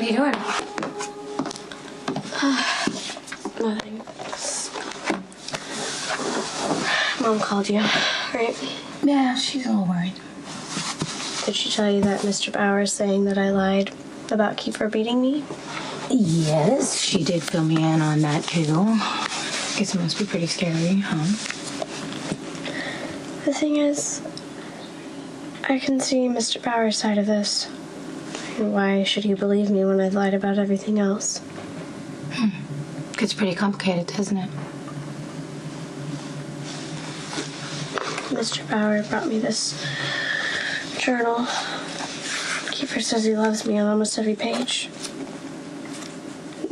are you doing? Nothing. Mom called you, right? Yeah, she's a little worried. Did she tell you that Mr. Bauer is saying that I lied about Kiefer beating me? Yes, she did fill me in on that, too. Guess it must be pretty scary, huh? The thing is, I can see Mr. Bauer's side of this. Why should he believe me when I lied about everything else? Gets pretty complicated, doesn't it? Mr. Bauer brought me this journal. Kiefer says he loves me on almost every page.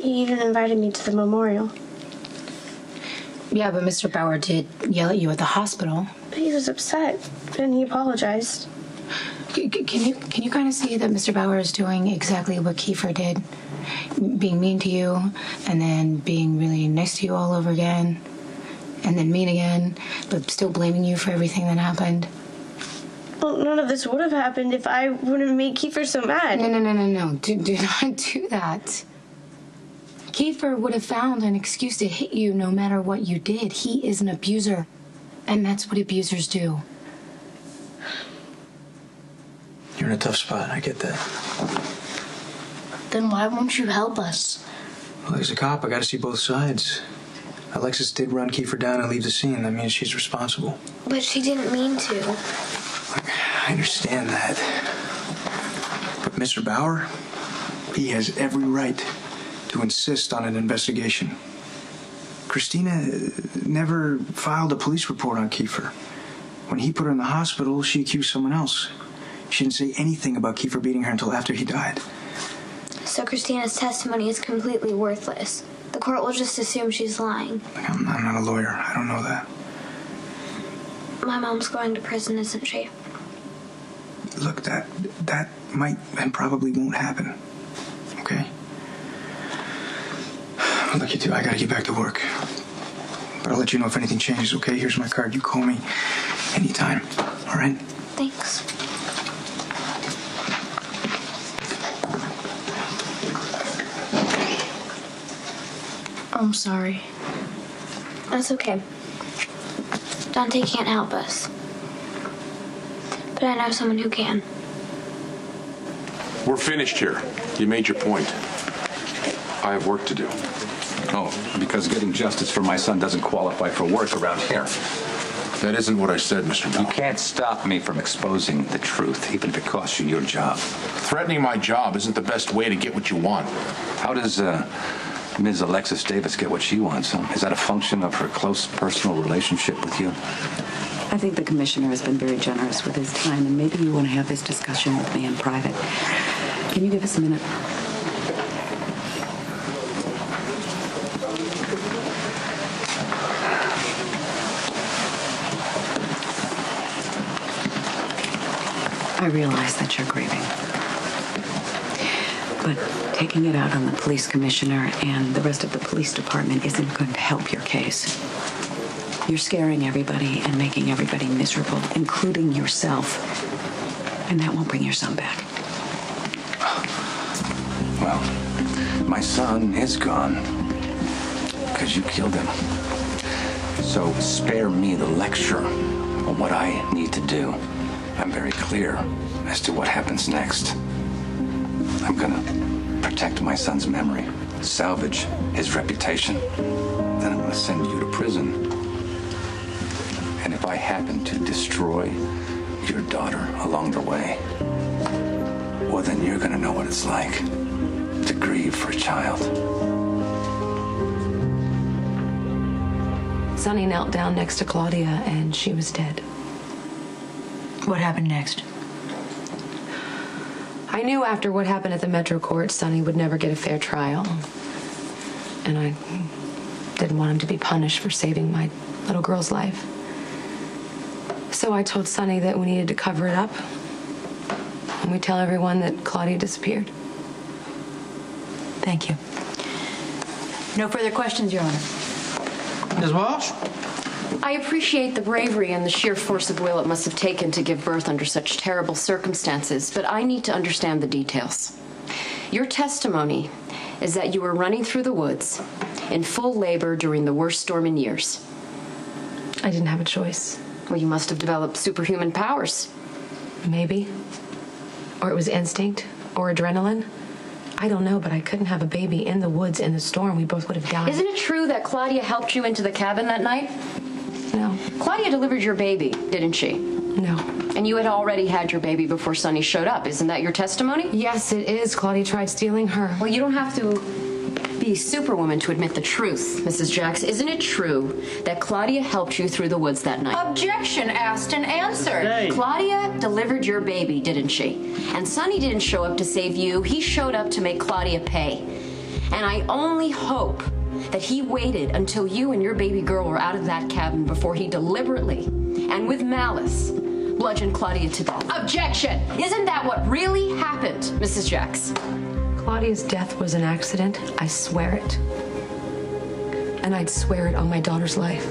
He even invited me to the memorial. Yeah, but Mr. Bauer did yell at you at the hospital. But he was upset, and he apologized. Can you kind of see that Mr. Bauer is doing exactly what Kiefer did? Being mean to you, and then being really nice to you all over again, and then mean again, but still blaming you for everything that happened. Well, none of this would have happened if I wouldn't make Kiefer so mad. No. Do not do that. Kiefer would have found an excuse to hit you no matter what you did. He is an abuser, and that's what abusers do. You're in a tough spot, I get that. Then why won't you help us? Well, as a cop, I gotta see both sides. Alexis did run Kiefer down and leave the scene. That means she's responsible. But she didn't mean to. Look, I understand that. But Mr. Bauer, he has every right to insist on an investigation. Christina never filed a police report on Kiefer. When he put her in the hospital, she accused someone else. She didn't say anything about Kiefer beating her until after he died. So Christina's testimony is completely worthless. The court will just assume she's lying. I'm not a lawyer. I don't know that. My mom's going to prison, isn't she? Look, that might and probably won't happen. Okay? Look, you two, I gotta get back to work. But I'll let you know if anything changes, okay? Here's my card. You call me anytime. All right? Thanks. I'm sorry. That's okay. Dante can't help us. But I know someone who can. We're finished here. You made your point. I have work to do. Oh, because getting justice for my son doesn't qualify for work around here. That isn't what I said, Mr. Bell. You can't stop me from exposing the truth, even if it costs you your job. Threatening my job isn't the best way to get what you want. How does Ms. Alexis Davis get what she wants? Huh? Is that a function of her close personal relationship with you? I think the commissioner has been very generous with his time, and maybe you want to have this discussion with me in private. Can you give us a minute? I realize that you're grieving. But taking it out on the police commissioner and the rest of the police department isn't going to help your case. You're scaring everybody and making everybody miserable, including yourself. And that won't bring your son back. Well, my son is gone because you killed him. So spare me the lecture on what I need to do. I'm very clear as to what happens next. I'm gonna protect my son's memory, salvage his reputation, then I'm gonna send you to prison. And if I happen to destroy your daughter along the way, well, then you're gonna know what it's like to grieve for a child. Sonny knelt down next to Claudia, and she was dead. What happened next? I knew after what happened at the Metro Court, Sonny would never get a fair trial. And I didn't want him to be punished for saving my little girl's life. So I told Sonny that we needed to cover it up. And we tell everyone that Claudia disappeared. Thank you. No further questions, Your Honor. Ms. Walsh? I appreciate the bravery and the sheer force of will it must have taken to give birth under such terrible circumstances, but I need to understand the details. Your testimony is that you were running through the woods in full labor during the worst storm in years. I didn't have a choice. Well, you must have developed superhuman powers. Maybe. Or it was instinct or adrenaline. I don't know, but I couldn't have a baby in the woods in the storm. We both would have died. Isn't it true that Claudia helped you into the cabin that night? No. Claudia delivered your baby, didn't she? No. And you had already had your baby before Sonny showed up. Isn't that your testimony? Yes, it is. Claudia tried stealing her. Well, you don't have to be superwoman to admit the truth, Mrs. Jacks. Isn't it true that Claudia helped you through the woods that night? Objection asked and answered. Hey. Claudia delivered your baby, didn't she? And Sonny didn't show up to save you. He showed up to make Claudia pay. And I only hope that he waited until you and your baby girl were out of that cabin before he deliberately and with malice bludgeoned Claudia to death. Objection! Isn't that what really happened, Mrs. Jacks? Claudia's death was an accident. I swear it. And I'd swear it on my daughter's life.